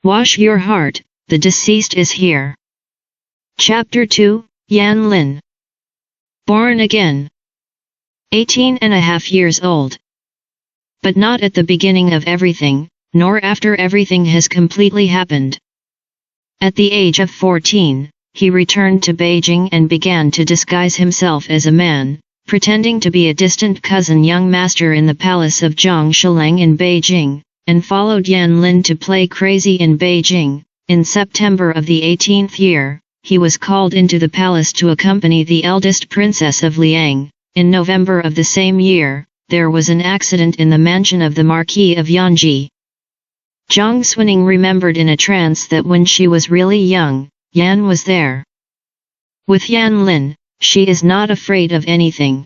Wash your heart, the deceased is here. Chapter 2, Yan Lin. Born again. 18.5 years old. But not at the beginning of everything, nor after everything has completely happened. At the age of 14, he returned to Beijing and began to disguise himself as a man, pretending to be a distant cousin young master in the palace of Zhang Shileng in Beijing, and followed Yan Lin to play crazy in Beijing. In September of the 18th year, he was called into the palace to accompany the eldest princess of Liang. In November of the same year, there was an accident in the mansion of the Marquis of Yanji. Zhang Xuning remembered in a trance that when she was really young, Yan was there. With Yan Lin, she is not afraid of anything.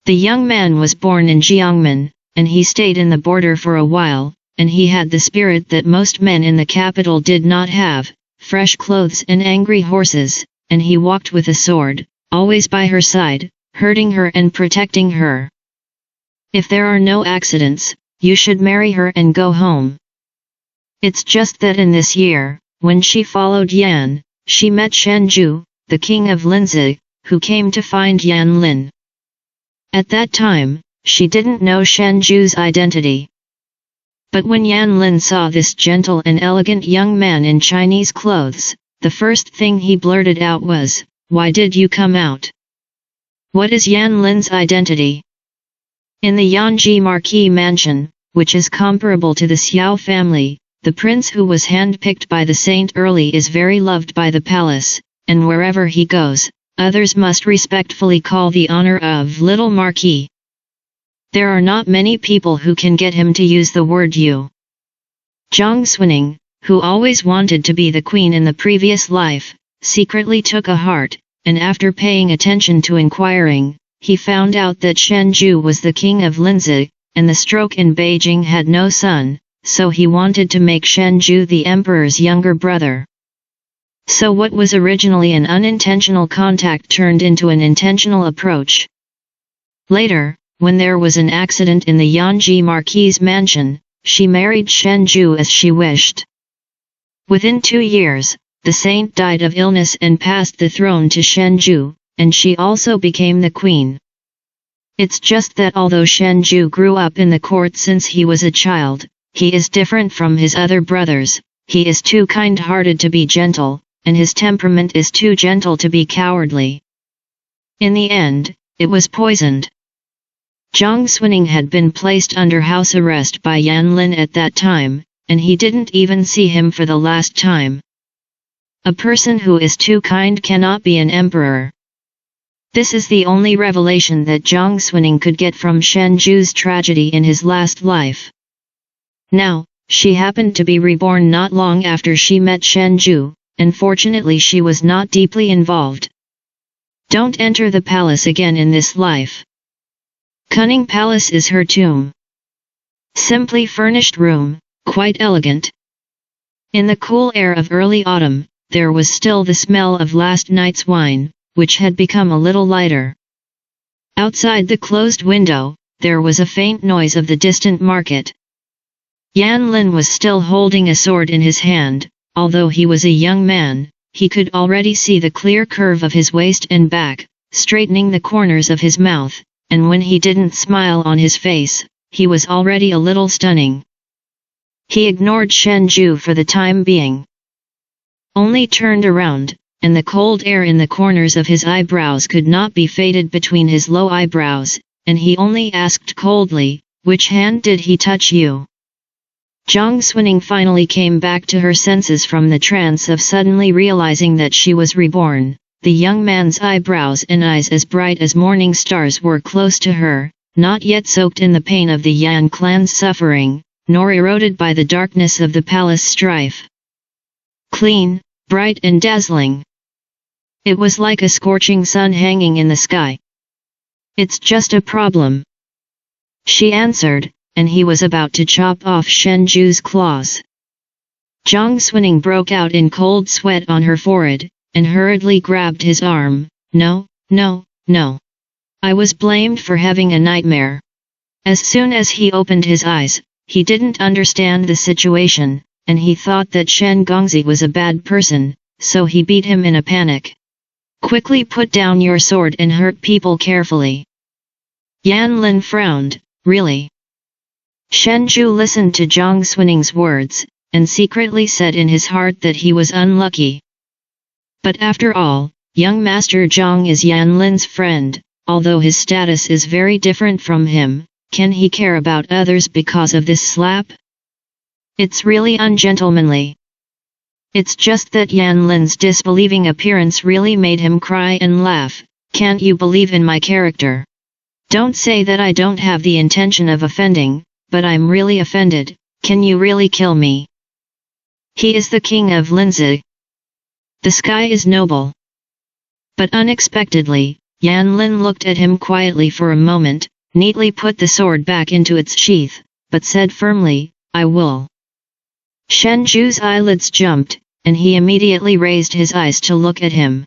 The young man was born in Jiangmen, and he stayed in the border for a while, and he had the spirit that most men in the capital did not have, fresh clothes and angry horses, and he walked with a sword, always by her side, hurting her and protecting her. If there are no accidents, you should marry her and go home. It's just that in this year, when she followed Yan, she met Shen Zhu, the king of Linzi, who came to find Yan Lin. At that time, she didn't know Shen Zhu's identity. But when Yan Lin saw this gentle and elegant young man in Chinese clothes, the first thing he blurted out was, "Why did you come out? What is Yan Lin's identity?" In the Yanji Marquis mansion, which is comparable to the Xiao family, the prince who was handpicked by the saint early is very loved by the palace, and wherever he goes, others must respectfully call the honor of little Marquis. There are not many people who can get him to use the word you. Zhang Xuning, who always wanted to be the queen in the previous life, secretly took a heart, and after paying attention to inquiring, he found out that Shen Zhu was the king of Linzi, and the stroke in Beijing had no son, so he wanted to make Shen Zhu the emperor's younger brother. So what was originally an unintentional contact turned into an intentional approach. Later, when there was an accident in the Yanji Marquis' mansion, she married Shen Zhu as she wished. Within 2 years, the saint died of illness and passed the throne to Shen Zhu, and she also became the queen. It's just that although Shen Zhu grew up in the court since he was a child, he is different from his other brothers. He is too kind-hearted to be gentle, and his temperament is too gentle to be cowardly. In the end, it was poisoned. Zhang Xuning had been placed under house arrest by Yan Lin at that time, and he didn't even see him for the last time. A person who is too kind cannot be an emperor. This is the only revelation that Zhang Xuning could get from Shen Zhu's tragedy in his last life. Now, she happened to be reborn not long after she met Shen Zhu, and fortunately she was not deeply involved. Don't enter the palace again in this life. Cunning Palace is her tomb. Simply furnished room, quite elegant. In the cool air of early autumn, there was still the smell of last night's wine, which had become a little lighter. Outside the closed window, there was a faint noise of the distant market. Yan Lin was still holding a sword in his hand. Although he was a young man, he could already see the clear curve of his waist and back, straightening the corners of his mouth, and when he didn't smile on his face, he was already a little stunning. He ignored Shen Zhu for the time being. Only turned around, and the cold air in the corners of his eyebrows could not be faded between his low eyebrows, and he only asked coldly, "Which hand did he touch you?" Zhang Xuning finally came back to her senses from the trance of suddenly realizing that she was reborn. The young man's eyebrows and eyes as bright as morning stars were close to her, not yet soaked in the pain of the Yan clan's suffering, nor eroded by the darkness of the palace strife. Clean, bright and dazzling. It was like a scorching sun hanging in the sky. "It's just a problem," she answered, and he was about to chop off Shen Zhu's claws. Zhang Xuning broke out in cold sweat on her forehead, and hurriedly grabbed his arm. No, no, no. I was blamed for having a nightmare. As soon as he opened his eyes, he didn't understand the situation, and he thought that Shen Gongzi was a bad person, so he beat him in a panic. Quickly put down your sword and hurt people carefully. Yan Lin frowned, really? Shen Ju listened to Zhang Sunning's words, and secretly said in his heart that he was unlucky. But after all, young Master Zhang is Yan Lin's friend, although his status is very different from him. Can he care about others because of this slap? It's really ungentlemanly. It's just that Yan Lin's disbelieving appearance really made him cry and laugh. Can't you believe in my character? Don't say that I don't have the intention of offending, but I'm really offended. Can you really kill me? He is the king of Linzi. The sky is noble. But unexpectedly, Yan Lin looked at him quietly for a moment, neatly put the sword back into its sheath, but said firmly, I will. Shen Ju's eyelids jumped, and he immediately raised his eyes to look at him.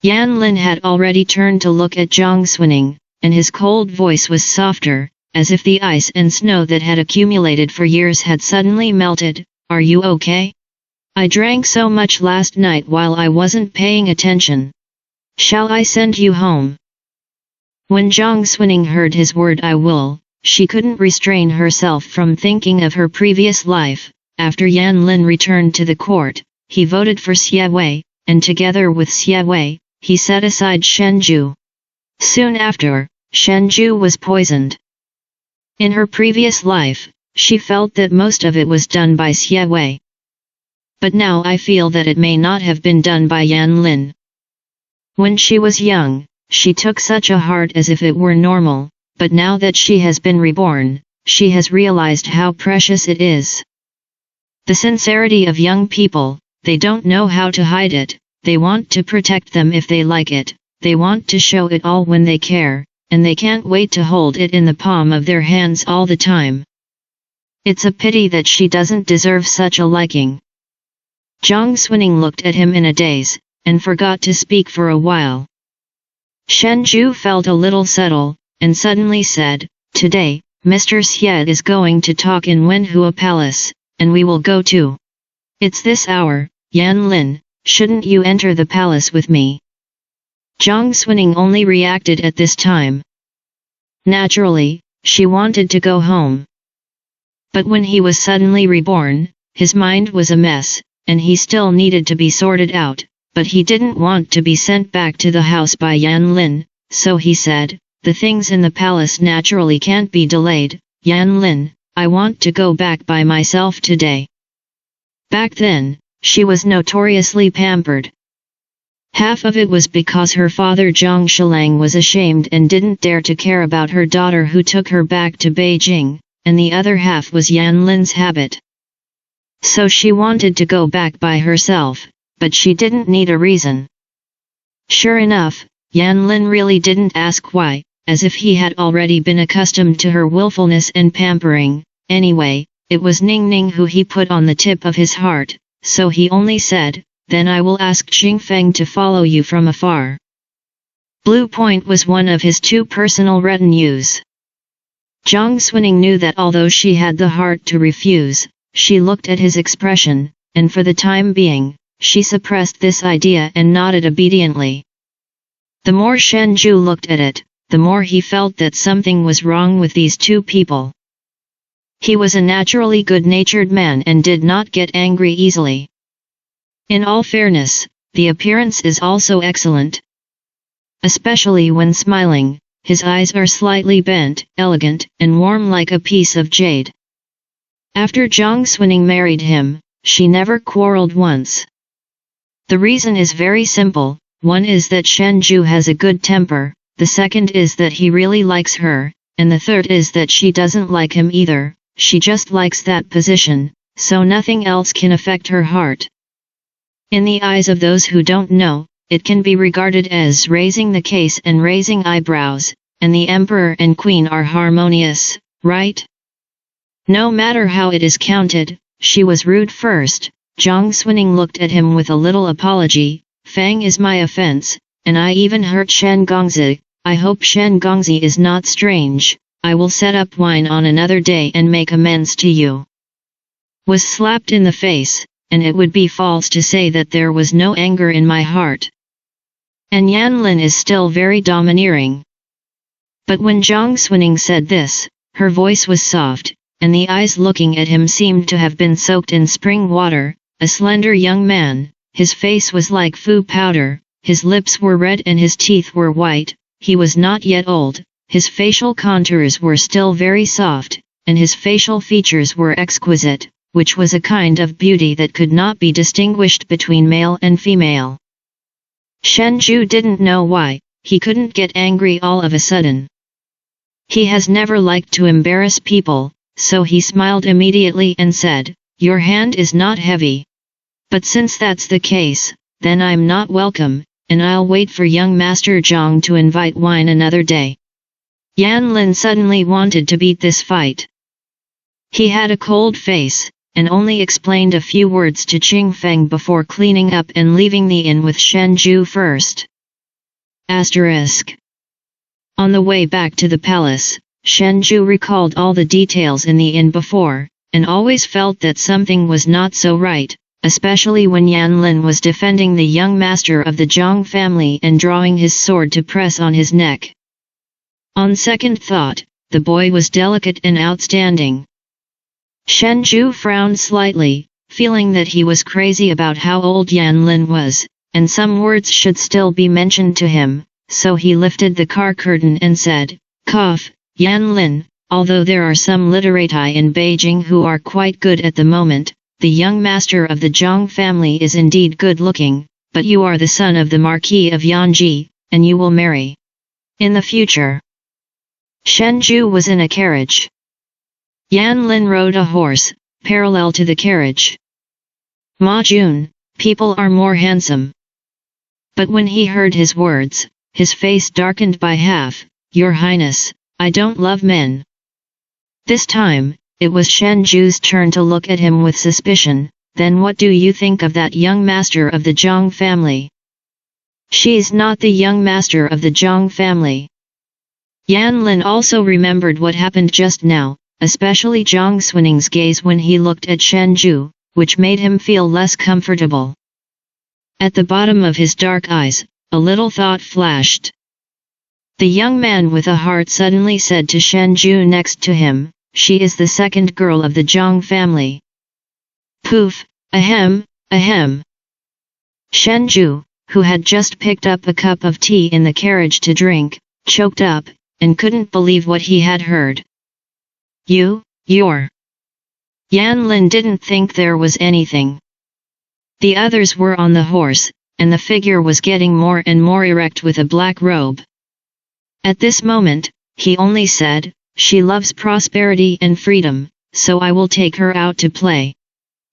Yan Lin had already turned to look at Zhang Suning, and his cold voice was softer, as if the ice and snow that had accumulated for years had suddenly melted. Are you okay? I drank so much last night while I wasn't paying attention. Shall I send you home? When Zhang Suning heard his word I will, she couldn't restrain herself from thinking of her previous life. After Yan Lin returned to the court, he voted for Xie Wei, and together with Xie Wei, he set aside Shen Ju. Soon after, Shen Ju was poisoned. In her previous life, she felt that most of it was done by Xie Wei. But now I feel that it may not have been done by Yan Lin. When she was young, she took such a heart as if it were normal, but now that she has been reborn, she has realized how precious it is. The sincerity of young people, they don't know how to hide it, they want to protect them if they like it, they want to show it all when they care, and they can't wait to hold it in the palm of their hands all the time. It's a pity that she doesn't deserve such a liking. Zhang Suning looked at him in a daze, and forgot to speak for a while. Shen Ju felt a little subtle, and suddenly said, Today, Mr. Xie is going to talk in Wenhua Palace, and we will go too. It's this hour, Yan Lin, shouldn't you enter the palace with me? Zhang Suning only reacted at this time. Naturally, she wanted to go home. But when he was suddenly reborn, his mind was a mess, and he still needed to be sorted out. But he didn't want to be sent back to the house by Yan Lin, so he said, the things in the palace naturally can't be delayed. Yan Lin, I want to go back by myself today. Back then, she was notoriously pampered. Half of it was because her father Zhang Shilang was ashamed and didn't dare to care about her daughter who took her back to Beijing, and the other half was Yan Lin's habit. So she wanted to go back by herself. But she didn't need a reason. Sure enough, Yan Lin really didn't ask why, as if he had already been accustomed to her willfulness and pampering. Anyway, it was Ning Ning who he put on the tip of his heart, so he only said, Then I will ask Xing Feng to follow you from afar. Blue Point was one of his 2 personal retinues. Zhang Suning knew that although she had the heart to refuse, she looked at his expression, and for the time being, she suppressed this idea and nodded obediently. The more Shen Ju looked at it, the more he felt that something was wrong with these 2 people. He was a naturally good-natured man and did not get angry easily. In all fairness, the appearance is also excellent. Especially when smiling, his eyes are slightly bent, elegant, and warm like a piece of jade. After Zhang Suning married him, she never quarreled once. The reason is very simple. One is that Shen Ju has a good temper, the second is that he really likes her, and the third is that she doesn't like him either, she just likes that position, so nothing else can affect her heart. In the eyes of those who don't know, it can be regarded as raising the case and raising eyebrows, and the emperor and queen are harmonious, right? No matter how it is counted, she was rude first. Zhang Suning looked at him with a little apology, Fang is my offense, and I even hurt Shen Gongzi. I hope Shen Gongzi is not strange. I will set up wine on another day and make amends to you. was slapped in the face, and it would be false to say that there was no anger in my heart. And Yan Lin is still very domineering. But when Jiang Xuning said this, her voice was soft, and the eyes looking at him seemed to have been soaked in spring water. A slender young man, his face was like fu powder, his lips were red and his teeth were white. He was not yet old, his facial contours were still very soft, and his facial features were exquisite, which was a kind of beauty that could not be distinguished between male and female. Shen Ju didn't know why, he couldn't get angry all of a sudden. He has never liked to embarrass people, so he smiled immediately and said, "Your hand is not heavy. But since that's the case, then I'm not welcome, and I'll wait for young Master Zhang to invite wine another day." Yan Lin suddenly wanted to beat this fight. He had a cold face, and only explained a few words to Qing Feng before cleaning up and leaving the inn with Shen Ju first. Asterisk. On the way back to the palace, Shen Ju recalled all the details in the inn before, and always felt that something was not so right, especially when Yan Lin was defending the young master of the Zhang family and drawing his sword to press on his neck. On second thought, the boy was delicate and outstanding. Shen Ju frowned slightly, feeling that he was crazy about how old Yan Lin was, and some words should still be mentioned to him, so he lifted the car curtain and said, "Cough, Yan Lin, although there are some literati in Beijing who are quite good at the moment, the young master of the Zhang family is indeed good-looking, but you are the son of the Marquis of Yanji, and you will marry in the future." Shen Ju was in a carriage. Yan Lin rode a horse, parallel to the carriage. "Ma Jun, people are more handsome." But when he heard his words, his face darkened by half. "Your Highness, I don't love men." This time, it was Shen Ju's turn to look at him with suspicion. "Then what do you think of that young master of the Zhang family?" "She's not the young master of the Zhang family." Yan Lin also remembered what happened just now, especially Jiang Xuning's gaze when he looked at Shen Ju, which made him feel less comfortable. At the bottom of his dark eyes, a little thought flashed. The young man with a heart suddenly said to Shen Ju next to him, "She is the second girl of the Zhang family." Poof, ahem, ahem. Shen Ju, who had just picked up a cup of tea in the carriage to drink, choked up, and couldn't believe what he had heard. You're... Yan Lin didn't think there was anything. The others were on the horse, and the figure was getting more and more erect with a black robe. At this moment, he only said, "She loves prosperity and freedom, so I will take her out to play.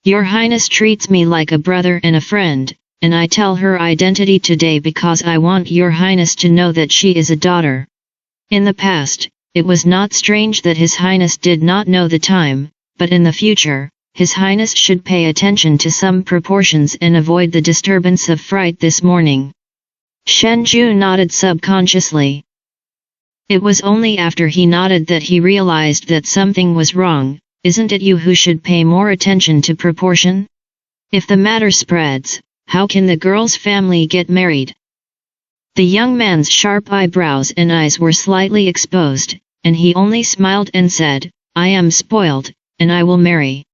Your Highness treats me like a brother and a friend, and I tell her identity today because I want your Highness to know that she is a daughter." In the past, it was not strange that His Highness did not know the time, but in the future, His Highness should pay attention to some proportions and avoid the disturbance of fright this morning. Shen Ju nodded subconsciously. It was only after he nodded that he realized that something was wrong. "Isn't it you who should pay more attention to proportion? If the matter spreads, how can the girl's family get married?" The young man's sharp eyebrows and eyes were slightly exposed, and he only smiled and said, "I am spoiled, and I will marry."